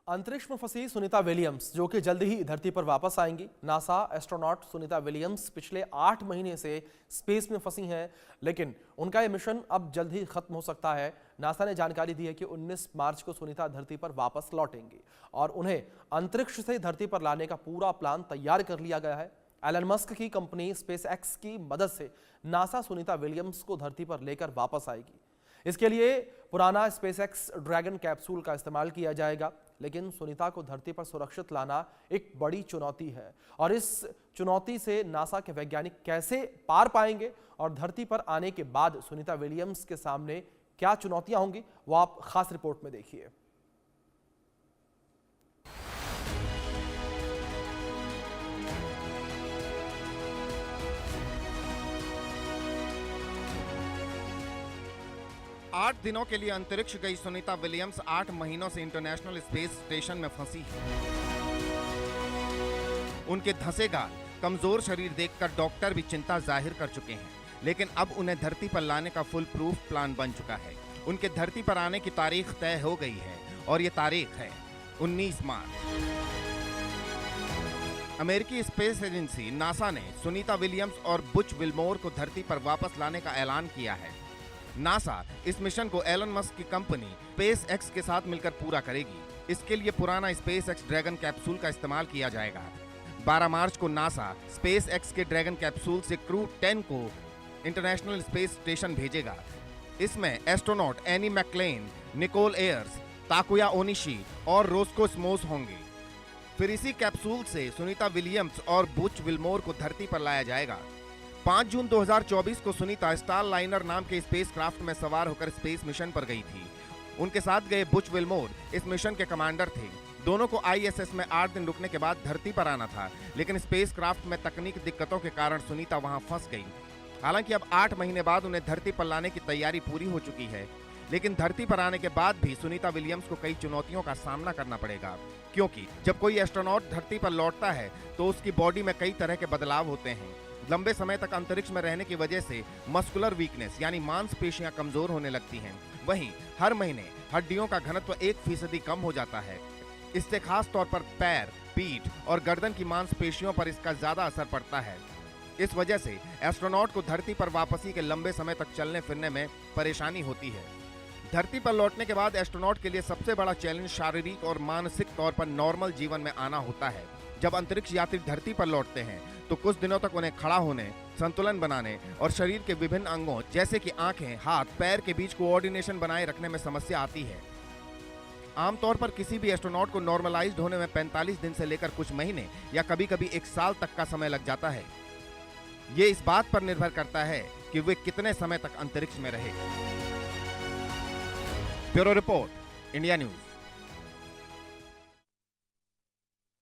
अंतरिक्ष में फंसी सुनीता विलियम्स जो कि जल्द ही धरती पर वापस आएंगी। नासा एस्ट्रोनॉट सुनीता विलियम्स पिछले 8 महीने से स्पेस में फंसी हैं, लेकिन उनका यह मिशन अब जल्द ही खत्म हो सकता है। नासा ने जानकारी दी है कि 19 मार्च को सुनीता धरती पर वापस लौटेंगी और उन्हें अंतरिक्ष से धरती पर लाने का पूरा प्लान तैयार कर लिया गया है। एलन मस्क की कंपनी स्पेस एक्स की मदद से नासा सुनीता विलियम्स को धरती पर लेकर वापस आएगी। इसके लिए पुराना स्पेस एक्स ड्रैगन कैप्सूल का इस्तेमाल किया जाएगा, लेकिन सुनीता को धरती पर सुरक्षित लाना एक बड़ी चुनौती है और इस चुनौती से नासा के वैज्ञानिक कैसे पार पाएंगे और धरती पर आने के बाद सुनीता विलियम्स के सामने क्या चुनौतियां होंगी, वो आप खास रिपोर्ट में देखिए। आठ दिनों के लिए अंतरिक्ष गई सुनीता विलियम्स 8 महीनों से इंटरनेशनल स्पेस स्टेशन में फंसी है। उनके धंसे गाल, कमजोर शरीर देखकर डॉक्टर भी चिंता जाहिर कर चुके हैं, लेकिन अब उन्हें धरती पर लाने का फुल प्रूफ प्लान बन चुका है। उनके धरती पर आने की तारीख तय हो गई है और ये तारीख है 19 मार्च। अमेरिकी स्पेस एजेंसी नासा ने सुनीता विलियम्स और बुच विल्मोर को धरती पर वापस लाने का ऐलान किया है। नासा इस मिशन को एलन मस्क की कंपनी स्पेस एक्स के साथ मिलकर पूरा करेगी। इसके लिए पुराना स्पेस एक्स ड्रैगन कैप्सूल का इस्तेमाल किया जाएगा। 12 मार्च को नासा स्पेस एक्स के ड्रैगन कैप्सूल से क्रू 10 को इंटरनेशनल स्पेस स्टेशन भेजेगा। इसमें astronaut Anne McClain, Nicole Ayers, Takuya Onishi और रोस्को स्मोस होंगे। फिर इसी कैप्सूल से सुनीता विलियम्स और बुच विल्मोर को धरती पर लाया जाएगा। 5 जून 2024 को सुनीता स्टार लाइनर नाम के स्पेस क्राफ्ट में सवार होकर स्पेस मिशन पर गई थी। उनके साथ गए बुच विल्मोर इस मिशन के कमांडर थे। दोनों को आईएसएस में 8 दिन रुकने के बाद धरती पर आना था, लेकिन स्पेस क्राफ्ट में तकनीकी दिक्कतों के कारण सुनीता वहां फंस गई। हालांकि अब 8 महीने बाद उन्हें धरती पर लाने की तैयारी पूरी हो चुकी है, लेकिन धरती पर आने के बाद भी सुनीता विलियम्स को कई चुनौतियों का सामना करना पड़ेगा, क्योंकि जब कोई एस्ट्रोनॉट धरती पर लौटता है तो उसकी बॉडी में कई तरह के बदलाव होते हैं। लंबे समय तक अंतरिक्ष में रहने की वजह से मस्कुलर वीकनेस यानी मांसपेशियां कमजोर होने लगती हैं। वहीं हर महीने हड्डियों का घनत्व 1% कम हो जाता है। इससे खास तौर पर पैर, पीठ और गर्दन की मांसपेशियों पर इसका ज्यादा असर पड़ता है। इस वजह से एस्ट्रोनॉट को धरती पर वापसी के लंबे समय तक चलने फिरने में परेशानी होती है। धरती पर लौटने के बाद एस्ट्रोनॉट के लिए सबसे बड़ा चैलेंज शारीरिक और मानसिक तौर पर नॉर्मल जीवन में आना होता है। जब अंतरिक्ष यात्री धरती पर लौटते हैं तो कुछ दिनों तक उन्हें खड़ा होने, संतुलन बनाने और शरीर के विभिन्न अंगों जैसे कि आंखें, हाथ, पैर के बीच कोऑर्डिनेशन बनाए रखने में समस्या आती है। आमतौर पर किसी भी एस्ट्रोनॉट को नॉर्मलाइज्ड होने में 45 दिन से लेकर कुछ महीने या कभी-कभी 1 साल तक का समय लग जाता है। ये इस बात पर निर्भर करता है कि वे कितने समय तक अंतरिक्ष में रहे। Bureau report, India news.